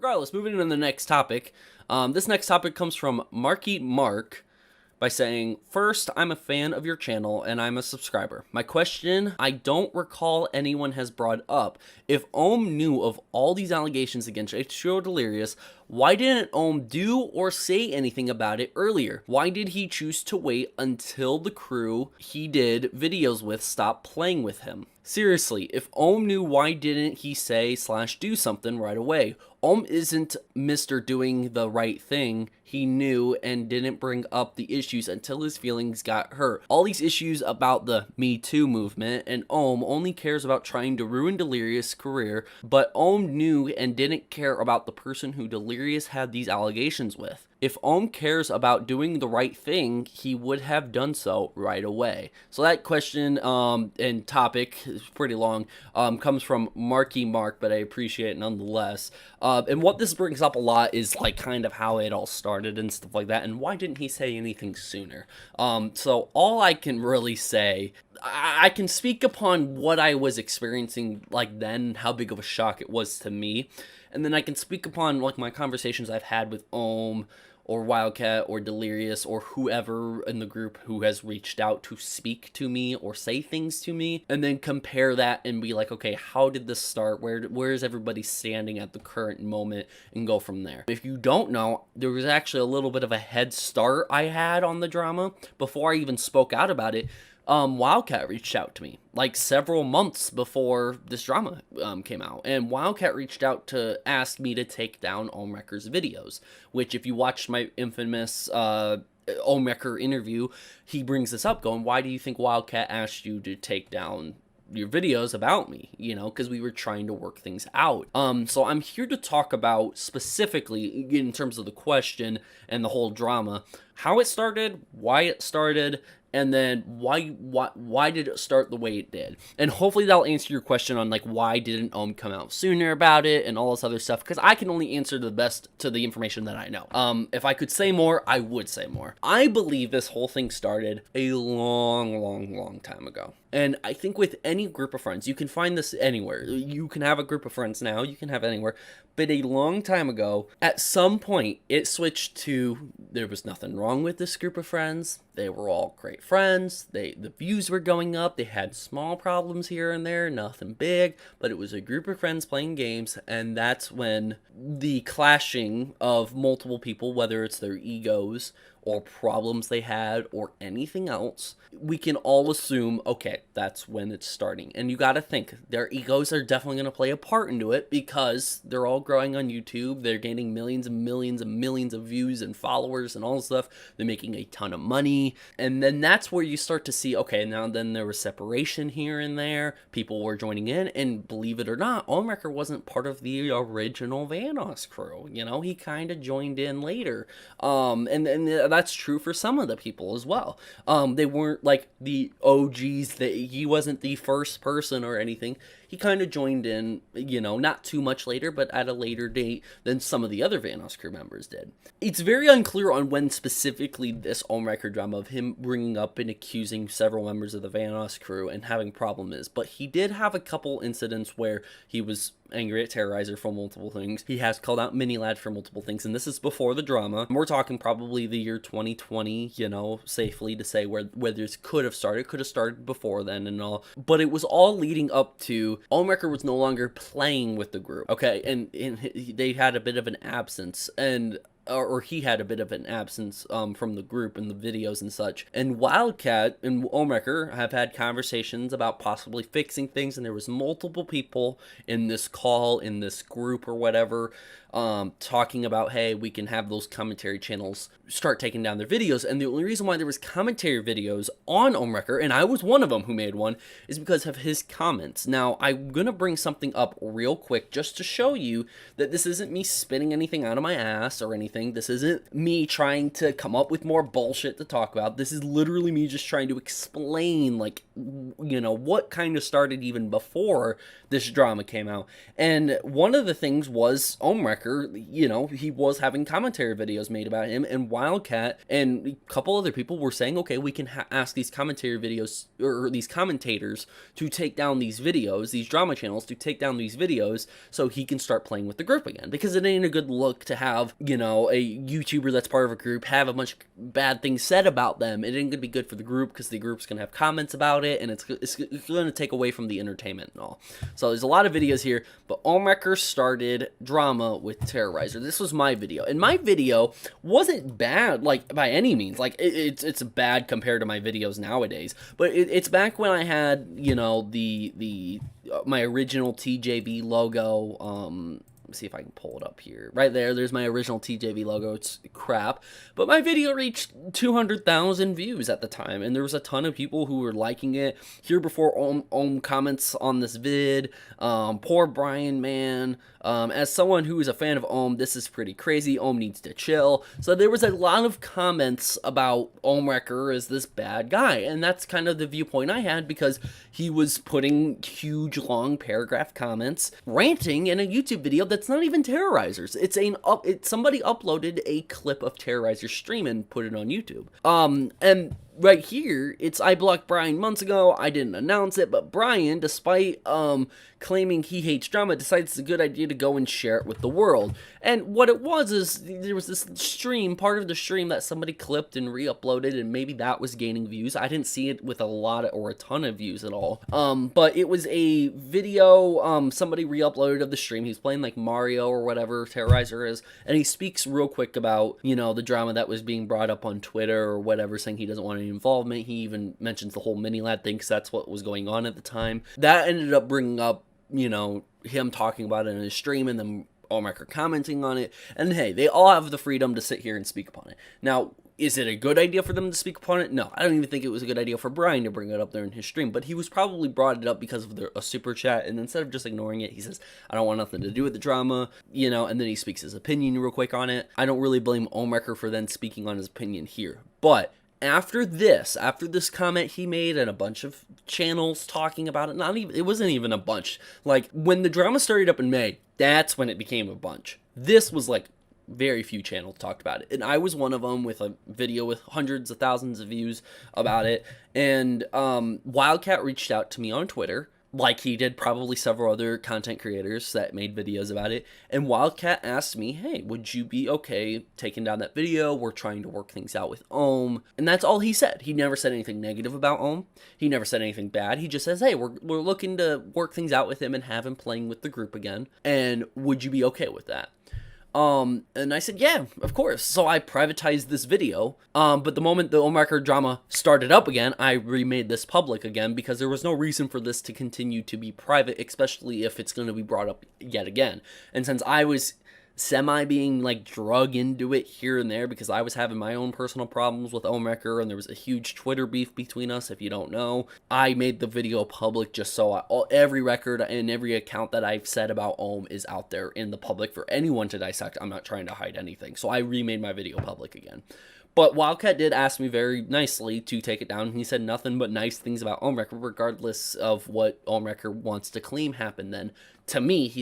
regardless, moving on to the next topic. This next topic comes from Marky Mark by saying, first, I'm a fan of your channel and I'm a subscriber. My question, I don't recall anyone has brought up. If Ohm knew of all these allegations against H2O Delirious, why didn't Ohm do or say anything about it earlier? Why did he choose to wait until the crew he did videos with stopped playing with him? Seriously, if Ohm knew, why didn't he say/do something right away? Ohm isn't Mr. Doing the right thing. He knew and didn't bring up the issues until his feelings got hurt. All these issues about the Me Too movement, and Ohm only cares about trying to ruin Delirious' career, but Ohm knew and didn't care about the person who Delirious had these allegations with. If Ohm cares about doing the right thing, he would have done so right away. So that question and topic is pretty long, comes from Marky Mark, but I appreciate it nonetheless. And what this brings up a lot is like kind of how it all started and stuff like that, and why didn't he say anything sooner? So all I can really say, I can speak upon what I was experiencing like then, how big of a shock it was to me, and then I can speak upon like my conversations I've had with Ohm or Wildcat or Delirious or whoever in the group who has reached out to speak to me or say things to me, and then compare that and be like, okay, how did this start? Where is everybody standing at the current moment, and go from there. If you don't know, there was actually a little bit of a head start I had on the drama before I even spoke out about it. Wildcat reached out to me like several months before this drama came out, and Wildcat reached out to ask me to take down Ohmwrecker's videos, which if you watched my infamous Ohmwrecker interview, he brings this up going, why do you think Wildcat asked you to take down your videos about me, you know, because we were trying to work things out. So I'm here to talk about specifically in terms of the question and the whole drama, how it started, why it started, and then why did it start the way it did? And hopefully that'll answer your question on like why didn't Ohm come out sooner about it and all this other stuff, because I can only answer the best to the information that I know. If I could say more, I would say more. I believe this whole thing started a long time ago. And I think with any group of friends, you can find this anywhere. You can have a group of friends now, you can have it anywhere. But a long time ago, at some point, it switched to there was nothing wrong with this group of friends. They were all great friends. The views were going up. They had small problems here and there, nothing big. But it was a group of friends playing games, and that's when the clashing of multiple people, whether it's their egos or problems they had or anything else, we can all assume, okay, that's when it's starting. And you gotta think, their egos are definitely gonna play a part into it because they're all growing on YouTube, they're gaining millions and millions and millions of views and followers and all this stuff, they're making a ton of money, and then that's where you start to see, okay, now then there was separation here and there, people were joining in, and believe it or not, Ohmwrecker wasn't part of the original Vanoss crew, you know, he kind of joined in later, and that's true for some of the people as well. They weren't like the OGs, that he wasn't the first person or anything. He kind of joined in, you know, not too much later, but at a later date than some of the other Vanoss crew members did. It's very unclear on when specifically this Ohmwrecker drama of him bringing up and accusing several members of the Vanoss crew and having problem is, but he did have a couple incidents where he was angry at Terrorizer for multiple things. He has called out Minilad for multiple things, and this is before the drama. We're talking probably the year 2020, you know, safely to say where this could have started before then and all. But it was all leading up to Ohmwrecker was no longer playing with the group, okay? And they had a bit of an absence, and or he had a bit of an absence from the group and the videos and such. And Wildcat and Ohmwrecker have had conversations about possibly fixing things, and there was multiple people in this call, in this group or whatever, talking about, hey, we can have those commentary channels start taking down their videos. And the only reason why there was commentary videos on Ohmwrecker, and I was one of them who made one, is because of his comments. Now, I'm gonna bring something up real quick just to show you that this isn't me spinning anything out of my ass or anything. anything. This isn't me trying to come up with more bullshit to talk about. This is literally me just trying to explain, like, you know, what kind of started even before this drama came out. And one of the things was Ohmwrecker, you know, he was having commentary videos made about him, and Wildcat and a couple other people were saying, okay, we can ask these commentary videos, or these commentators, to take down these videos, these drama channels, to take down these videos so he can start playing with the group again. Because it ain't a good look to have, you know, a YouTuber that's part of a group have a bunch of bad things said about them. It ain't gonna be good for the group, because the group's gonna have comments about it, and it's gonna take away from the entertainment and all. So there's a lot of videos here, but Ohmwrecker started drama with Terrorizer. This was my video, and my video wasn't bad, like, by any means. Like, it's bad compared to my videos nowadays, but it's back when I had, you know, my original TJV logo. Let's see if I can pull it up here. Right there's my original TJV logo. It's crap, but my video reached 200,000 views at the time, and there was a ton of people who were liking it. Here before Ohm comments on this vid, poor Brian, man. As someone who is a fan of Ohm, this is pretty crazy. Ohm needs to chill. So there was a lot of comments about Ohmwrecker as this bad guy, and that's kind of the viewpoint I had, because he was putting huge, long paragraph comments, ranting in a YouTube video that's not even Terrorizer's. Somebody uploaded a clip of Terrorizer's stream and put it on YouTube. And right here, I blocked Brian months ago. I didn't announce it, but Brian, despite claiming he hates drama, decides it's a good idea to go and share it with the world. And what it was is, there was this stream, part of the stream, that somebody clipped and re-uploaded, and maybe that was gaining views. I didn't see it with a ton of views at all. But it was a video somebody re-uploaded of the stream. He's playing like Mario or whatever Terrorizer is, and he speaks real quick about, you know, the drama that was being brought up on Twitter or whatever, saying he doesn't want any involvement. He even mentions the whole mini lad thing, because that's what was going on at the time. That ended up bringing up, you know, him talking about it in his stream, and then Ohmwrecker commenting on it. And hey, they all have the freedom to sit here and speak upon it. Now, is it a good idea for them to speak upon it? No, I don't even think it was a good idea for Brian to bring it up there in his stream, but he was probably brought it up because of a super chat, and instead of just ignoring it, he says, I don't want nothing to do with the drama, you know, and then he speaks his opinion real quick on it. I don't really blame Ohmwrecker for then speaking on his opinion here, but after this comment he made, and a bunch of channels talking about it, it wasn't even a bunch. Like, when the drama started up in May, that's when it became a bunch. This was like, very few channels talked about it, and I was one of them, with a video with hundreds of thousands of views about it. And Wildcat reached out to me on Twitter, like he did probably several other content creators that made videos about it. And Wildcat asked me, hey, would you be okay taking down that video? We're trying to work things out with Ohm. And that's all he said. He never said anything negative about Ohm. He never said anything bad. He just says, hey, we're looking to work things out with him and have him playing with the group again. And would you be okay with that? And I said, yeah, of course. So I privatized this video, but the moment the Ohmwrecker drama started up again, I remade this public again, because there was no reason for this to continue to be private, especially if it's going to be brought up yet again. And since I was being like drug into it here and there, because I was having my own personal problems with Ohmwrecker, and there was a huge Twitter beef between us, if you don't know, I made the video public just so every record and every account that I've said about Ohm is out there in the public for anyone to dissect. I'm not trying to hide anything, so I remade my video public again. But Wildcat did ask me very nicely to take it down. He said nothing but nice things about Ohmwrecker, regardless of what Ohmwrecker wants to claim happened then. To me,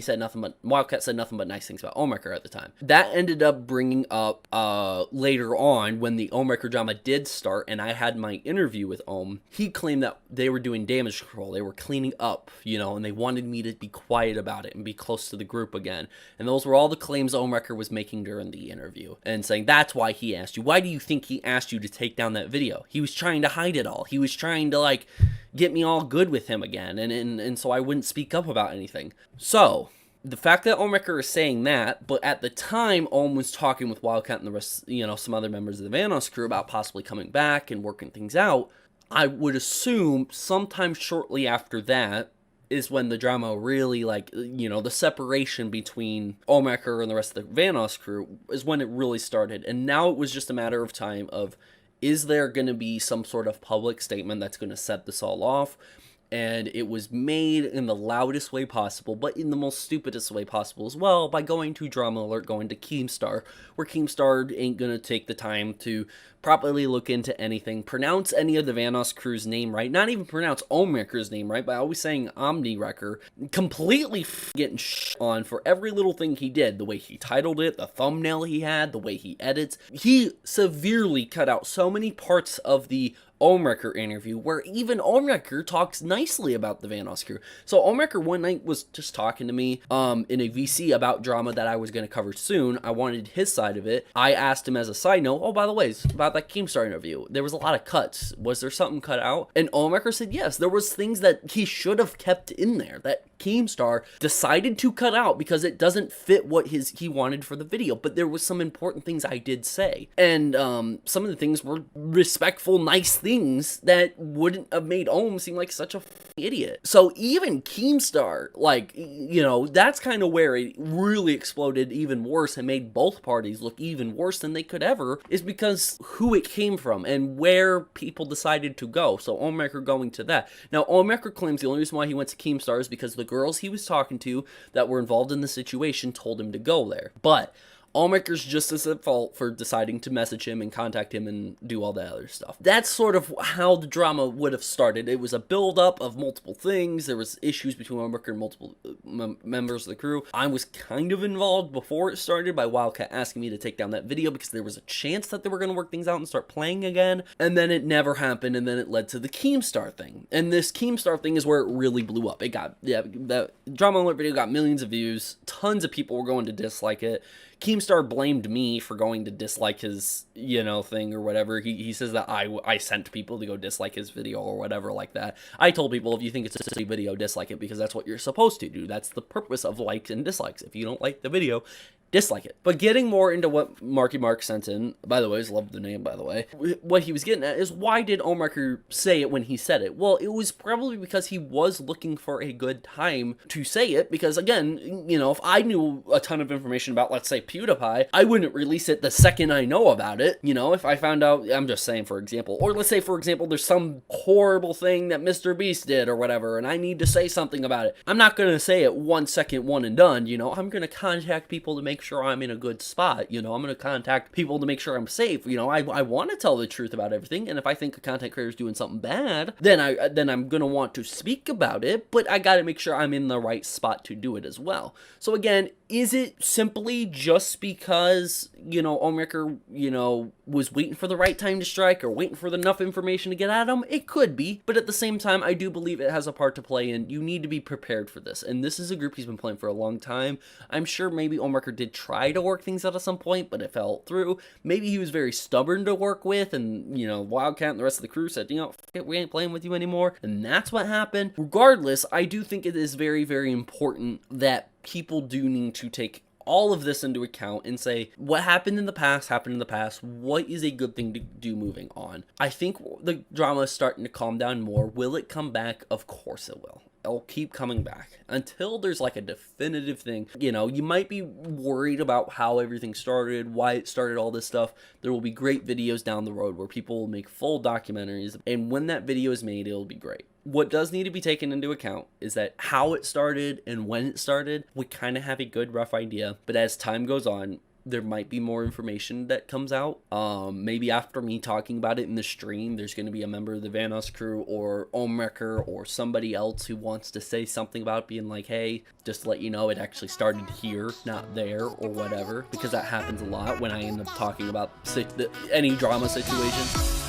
Wildcat said nothing but nice things about Ohmwrecker at the time. That ended up bringing up later on, when the Ohmwrecker drama did start and I had my interview with Ohm. He claimed that they were doing damage control. They were cleaning up, you know, and they wanted me to be quiet about it and be close to the group again. And those were all the claims Ohmwrecker was making during the interview, and saying that's why he asked you. Why do you think he asked you to take down that video? He was trying to hide it all. He was trying to, like, get me all good with him again, and so I wouldn't speak up about anything. So, the fact that Ohmwrecker is saying that, but at the time, Ohm was talking with Wildcat and the rest, you know, some other members of the Vanos crew about possibly coming back and working things out, I would assume sometime shortly after that is when the drama really, like, you know, the separation between Ohmwrecker and the rest of the Vanos crew is when it really started. And now it was just a matter of time of, is there going to be some sort of public statement that's going to set this all off? and it was made in the loudest way possible, but in the most stupidest way possible as well, by going to Drama Alert, going to Keemstar, where Keemstar ain't gonna take the time to properly look into anything, pronounce any of the Vanoss crew's name right, not even pronounce Ohmwrecker's name right, by always saying Ohmwrecker, completely getting on for every little thing he did, the way he titled it, the thumbnail he had, the way he edits. He severely cut out so many parts of the Ohmwrecker interview where even Ohmwrecker talks nicely about the Vanoss crew. So Ohmwrecker one night was just talking to me in a VC about drama that I was going to cover soon. I wanted his side of it. I asked him as a side note, oh, by the way, about that Keemstar interview, there was a lot of cuts. Was there something cut out? And Ohmwrecker said yes, there was things that he should have kept in there that Keemstar decided to cut out because it doesn't fit what he wanted for the video, but there was some important things I did say, and some of the things were respectful, nice things that wouldn't have made Ohm seem like such a idiot. So even Keemstar, like, you know, that's kind of where it really exploded even worse and made both parties look even worse than they could ever, is because who it came from and where people decided to go. So Ohmwrecker going to that. Now Ohmwrecker claims the only reason why he went to Keemstar is because the girls he was talking to that were involved in the situation told him to go there. But Ohmwrecker's just as at fault for deciding to message him and contact him and do all that other stuff. That's sort of how the drama would have started. It was a build-up of multiple things. There was issues between Ohmwrecker and multiple members of the crew. I was kind of involved before it started by Wildcat asking me to take down that video because there was a chance that they were going to work things out and start playing again. And then it never happened, and then it led to the Keemstar thing. And this Keemstar thing is where it really blew up. It got, yeah, the Drama Alert video got millions of views. Tons of people were going to dislike it. Keemstar blamed me for going to dislike his, you know, thing or whatever. He says that I sent people to go dislike his video or whatever like that. I told people, if you think it's a silly video, dislike it, because that's what you're supposed to do. That's the purpose of likes and dislikes. If you don't like the video, dislike it. But getting more into what Marky Mark sent in, by the way, I just love the name, by the way, what he was getting at is, why did Ohmwrecker say it when he said it? Well, it was probably because he was looking for a good time to say it, because again, you know, if I knew a ton of information about, let's say, PewDiePie, I wouldn't release it the second I know about it. You know, if I found out, I'm just saying for example, or let's say for example, there's some horrible thing that Mr. Beast did or whatever, and I need to say something about it. I'm not going to say it 1 second, one and done, you know, I'm going to contact people to make sure I'm in a good spot, you know, I'm going to contact people to make sure I'm safe, you know, I want to tell the truth about everything, and if I think a content creator is doing something bad, then I'm going to want to speak about it, but I got to make sure I'm in the right spot to do it as well. So again, is it simply just because, you know, Ohmwrecker, you know, was waiting for the right time to strike or waiting for enough information to get at him? It could be, but at the same time, I do believe it has a part to play, and you need to be prepared for this. And this is a group he's been playing for a long time. I'm sure maybe Ohmwrecker did try to work things out at some point, but it fell through. Maybe he was very stubborn to work with, and, you know, Wildcat and the rest of the crew said, you know, F it, we ain't playing with you anymore. And that's what happened. Regardless, I do think it is very, very important that people do need to take all of this into account and say, what happened in the past happened in the past. What is a good thing to do moving on? I think the drama is starting to calm down more. Will it come back? Of course it will. It'll keep coming back until there's like a definitive thing. You know, you might be worried about how everything started, why it started, all this stuff. There will be great videos down the road where people will make full documentaries, and when that video is made, it'll be great. What does need to be taken into account is that how it started and when it started, we kind of have a good rough idea, but as time goes on, there might be more information that comes out. Maybe after me talking about it in the stream, there's going to be a member of the Vanoss crew or Ohmwrecker or somebody else who wants to say something about it, being like, hey, just to let you know, it actually started here, not there, or whatever, because that happens a lot when I end up talking about any drama situation.